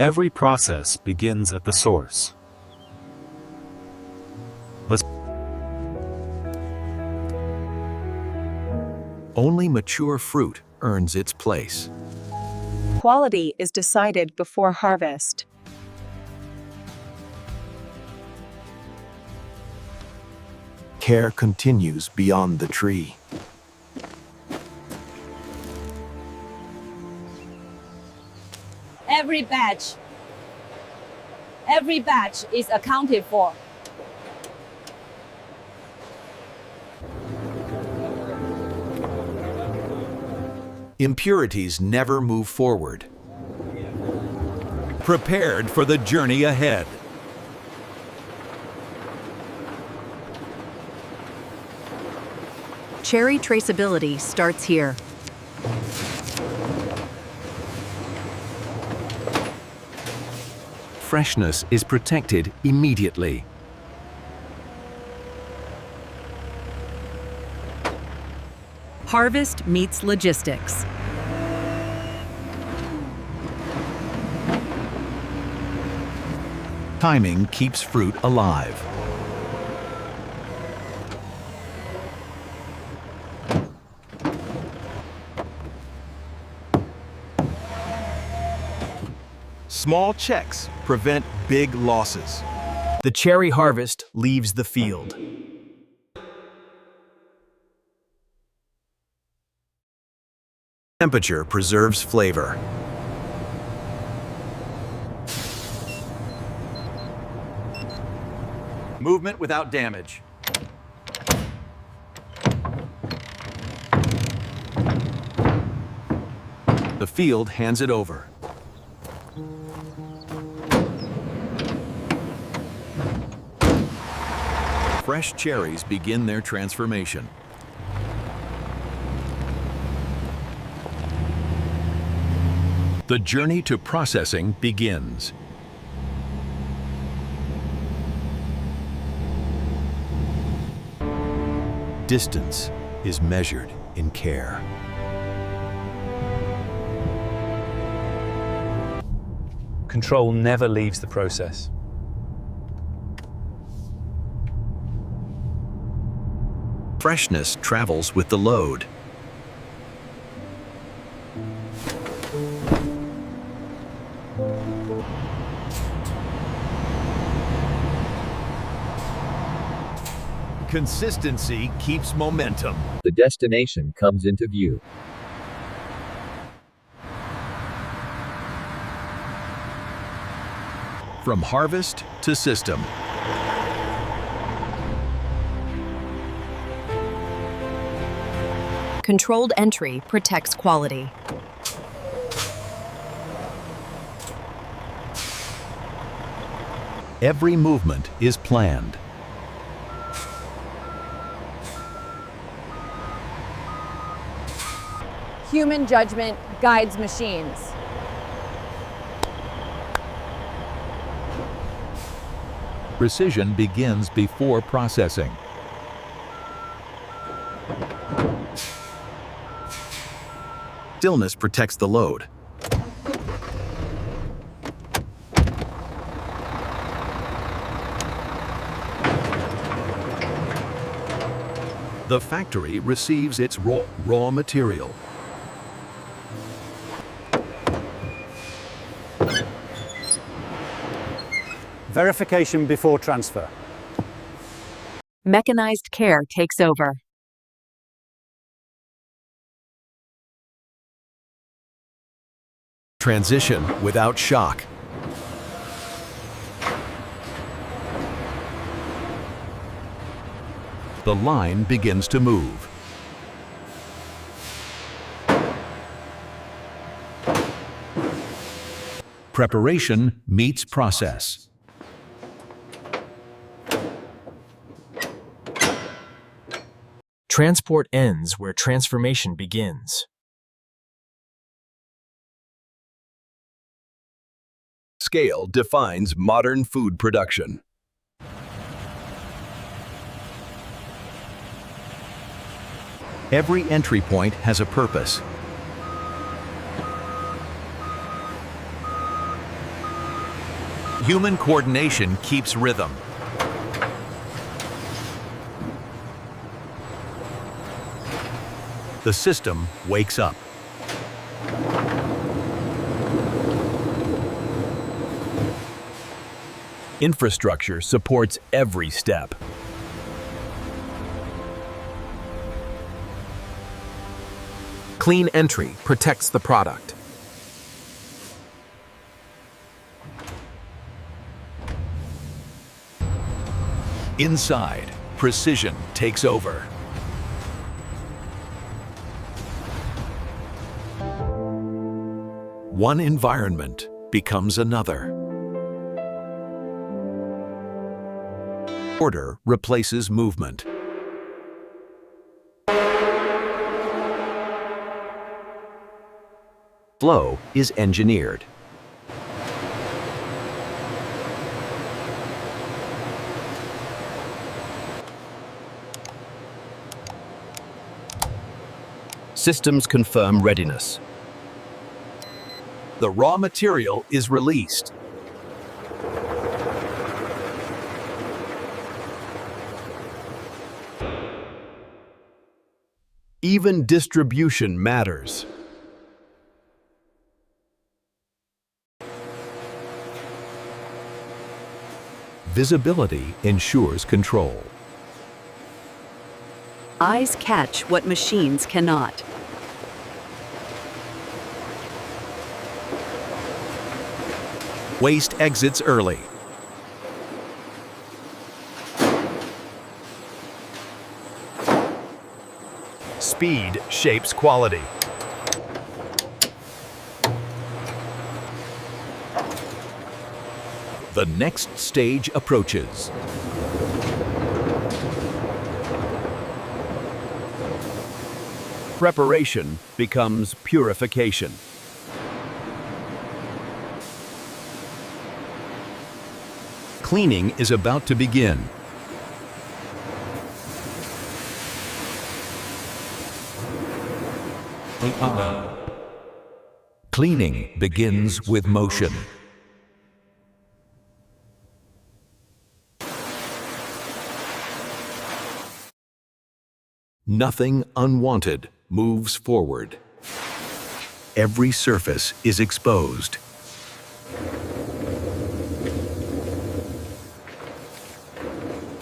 Every process begins at the source. Only mature fruit earns its place. Quality is decided before harvest. Care continues beyond the tree. Every batch is accounted for. Impurities never move forward. Prepared for the journey ahead. Cherry traceability starts here. Freshness is protected immediately. Harvest meets logistics. Timing keeps fruit alive. Small checks prevent big losses. The cherry harvest leaves the field. Temperature preserves flavor. Movement without damage. The field hands it over. Fresh cherries begin their transformation. The journey to processing begins. Distance is measured in care. Control never leaves the process. Freshness travels with the load. Consistency keeps momentum. The destination comes into view. From harvest to system. Controlled entry protects quality. Every movement is planned. Human judgment guides machines. Precision begins before processing. Stillness protects the load. The factory receives its raw material. Verification before transfer. Mechanized care takes over. Transition without shock. The line begins to move. Preparation meets process. Transport ends where transformation begins. Scale defines modern food production. Every entry point has a purpose. Human coordination keeps rhythm. The system wakes up. Infrastructure supports every step. Clean entry protects the product. Inside, precision takes over. One environment becomes another. Order replaces movement. Flow is engineered. Systems confirm readiness. The raw material is released. Even distribution matters. Visibility ensures control. Eyes catch what machines cannot. Waste exits early. Speed shapes quality. The next stage approaches. Preparation becomes purification. Cleaning is about to begin. Cleaning begins with motion. Nothing unwanted moves forward. Every surface is exposed.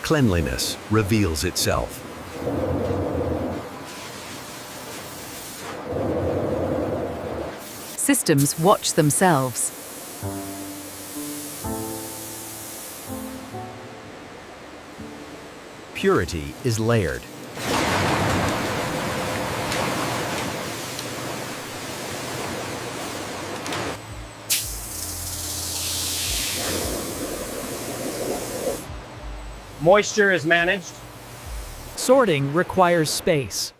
Cleanliness reveals itself. Systems watch themselves. Purity is layered. Moisture is managed. Sorting requires space.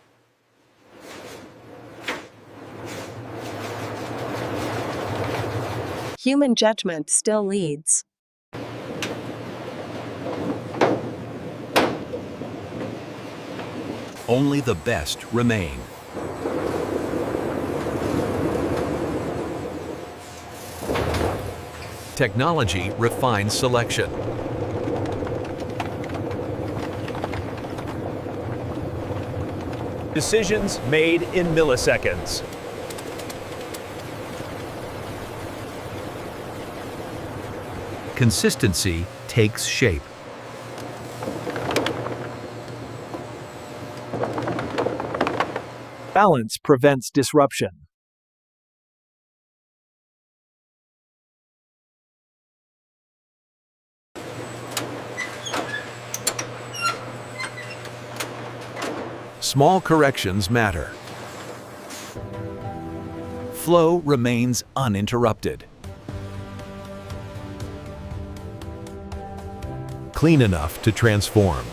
Human judgment still leads. Only the best remain. Technology refines selection. Decisions made in milliseconds. Consistency takes shape. Balance prevents disruption. Small corrections matter. Flow remains uninterrupted. Clean enough to transform.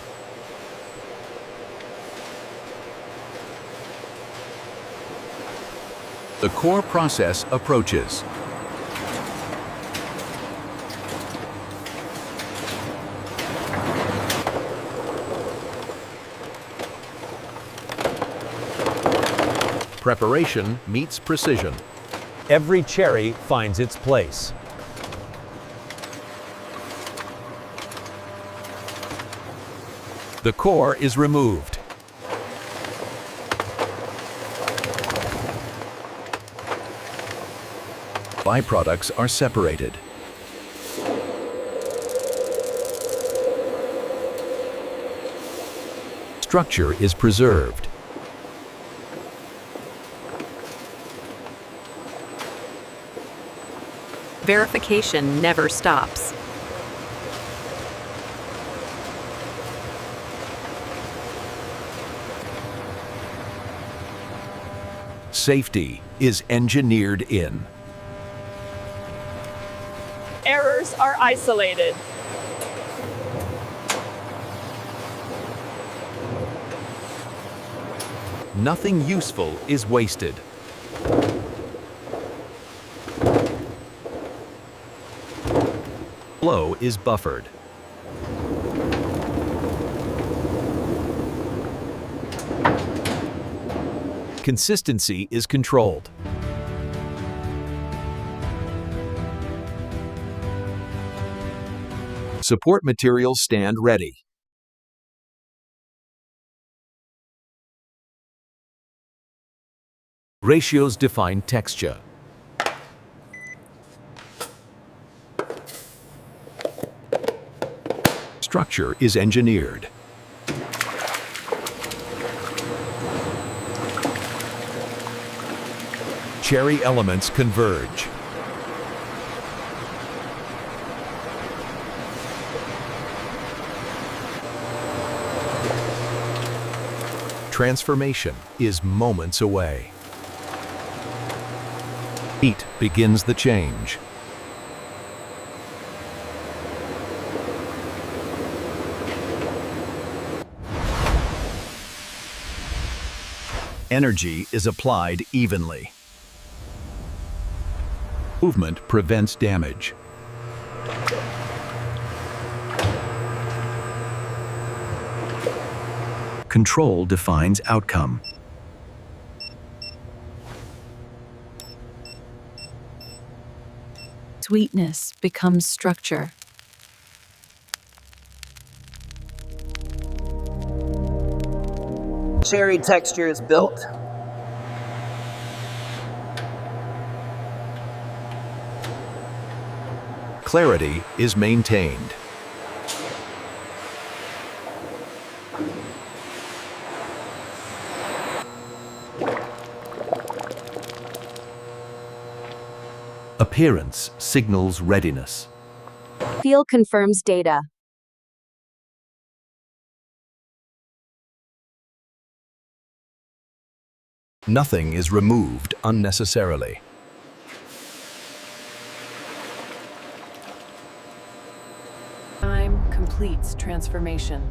The core process approaches. Preparation meets precision. Every cherry finds its place. The core is removed. Byproducts are separated. Structure is preserved. Verification never stops. Safety is engineered in. Errors are isolated. Nothing useful is wasted. Flow is buffered. Consistency is controlled. Support materials stand ready. Ratios define texture. Structure is engineered. Cherry elements converge. Transformation is moments away. Heat begins the change. Energy is applied evenly. Movement prevents damage. Control defines outcome. Sweetness becomes structure. Cherry texture is built. Clarity is maintained. Appearance signals readiness. Feel confirms data. Nothing is removed unnecessarily. Time completes transformation.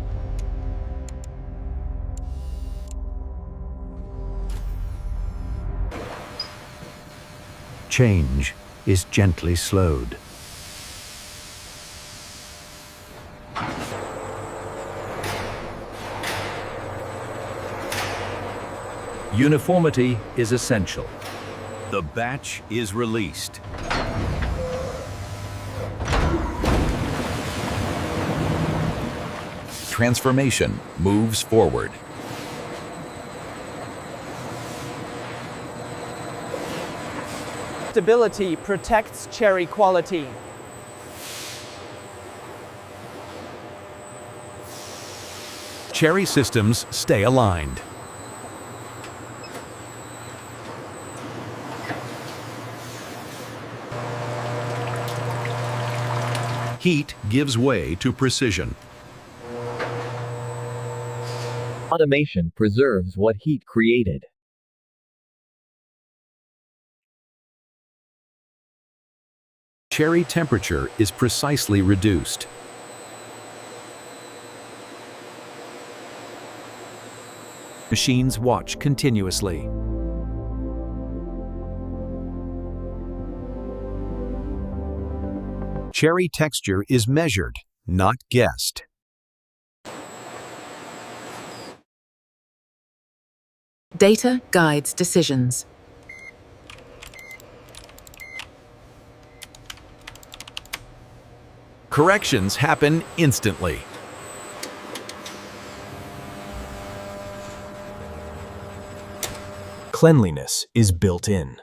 Change is gently slowed. Uniformity is essential. The batch is released. Transformation moves forward. Stability protects cherry quality. Cherry systems stay aligned. Heat gives way to precision. Automation preserves what heat created. Cherry temperature is precisely reduced. Machines watch continuously. Cherry texture is measured, not guessed. Data guides decisions. Corrections happen instantly. Cleanliness is built in.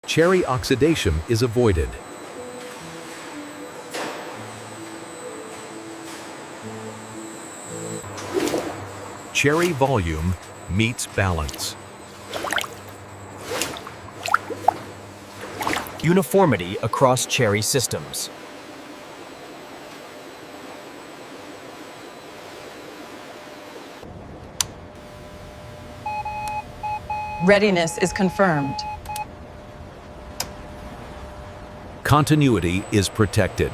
Cherry oxidation is avoided. Cherry volume meets balance. Uniformity across cherry systems. Readiness is confirmed. Continuity is protected.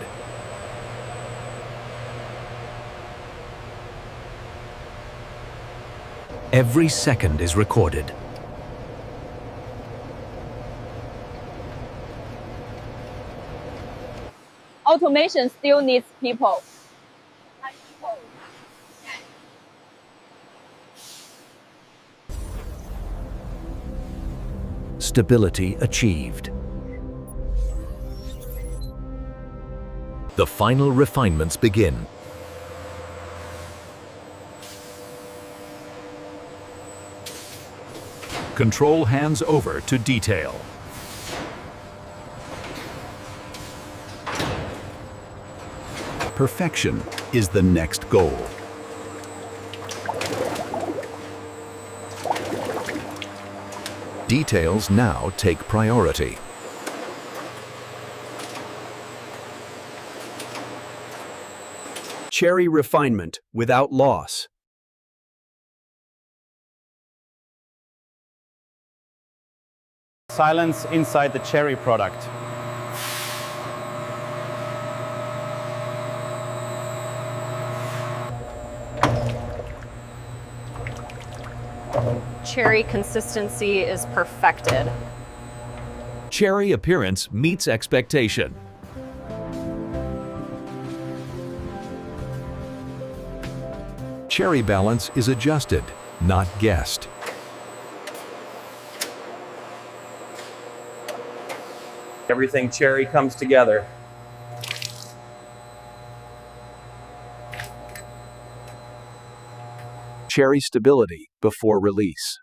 Every second is recorded. Automation still needs people. Stability achieved. The final refinements begin. Control hands over to detail. Perfection is the next goal. Details now take priority. Cherry refinement without loss. Silence inside the cherry product. Cherry consistency is perfected. Cherry appearance meets expectation. Cherry balance is adjusted, not guessed. Everything cherry comes together. Cherry stability before release.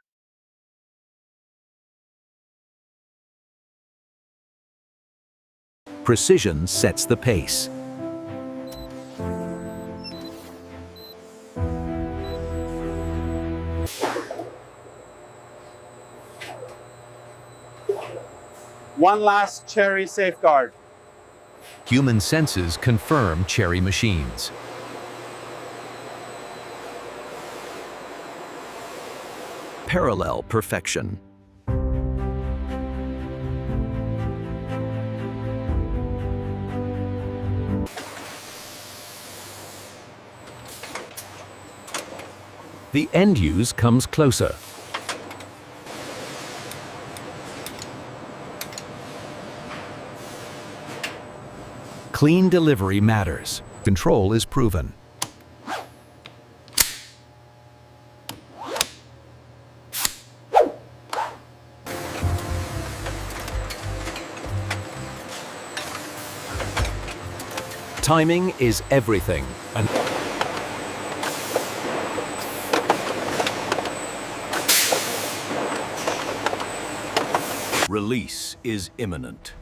Precision sets the pace. One last cherry safeguard. Human senses confirm cherry machines. Parallel perfection. The end use comes closer. Clean delivery matters. Control is proven. Timing is everything. Release is imminent.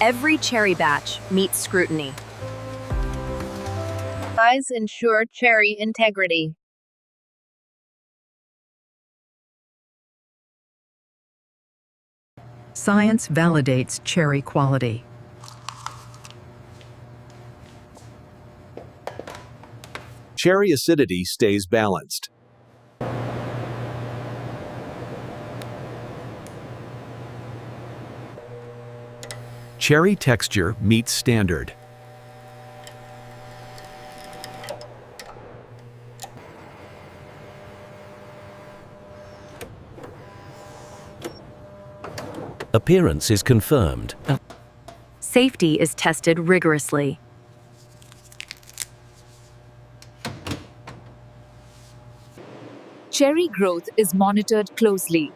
Every cherry batch meets scrutiny. Eyes ensure cherry integrity. Science validates cherry quality. Cherry acidity stays balanced. Cherry texture meets standard. Appearance is confirmed. Safety is tested rigorously. Cherry growth is monitored closely.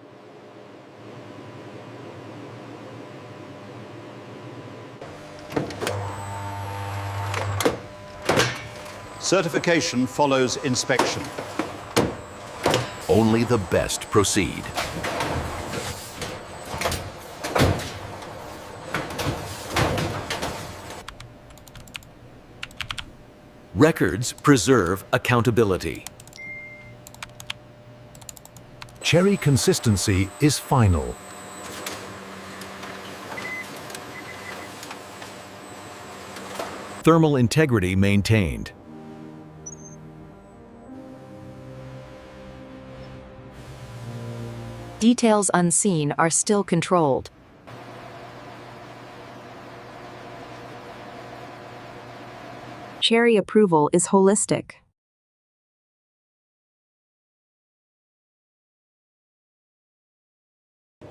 Certification follows inspection. Only the best proceed. Records preserve accountability. Cherry consistency is final. Thermal integrity maintained. Details unseen are still controlled. Cherry approval is holistic.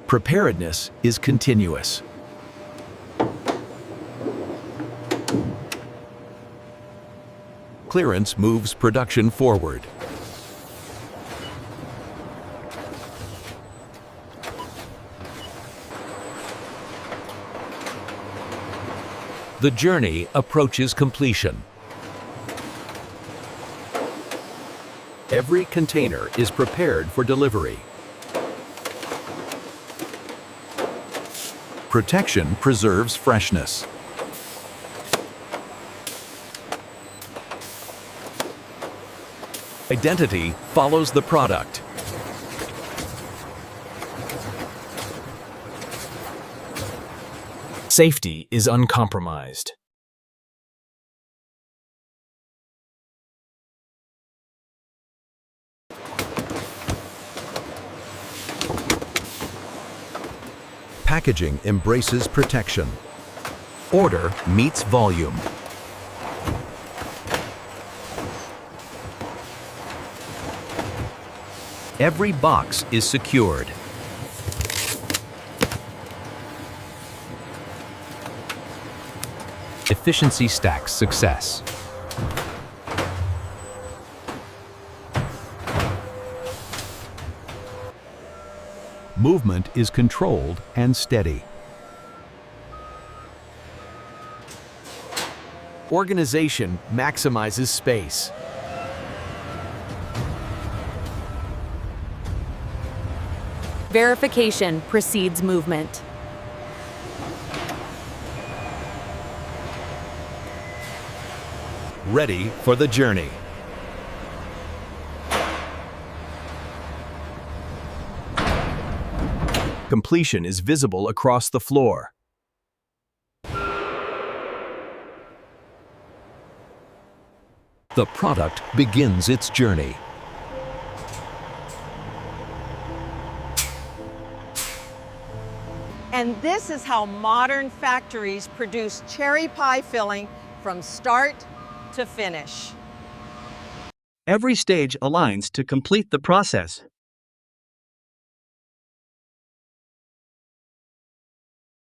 Preparedness is continuous. Clearance moves production forward. The journey approaches completion. Every container is prepared for delivery. Protection preserves freshness. Identity follows the product. Safety is uncompromised. Packaging embraces protection. Order meets volume. Every box is secured. Efficiency stacks success. Movement is controlled and steady. Organization maximizes space. Verification precedes movement. Ready for the journey. Completion is visible across the floor. The product begins its journey. And this is how modern factories produce cherry pie filling from start to finish. Every stage aligns to complete the process.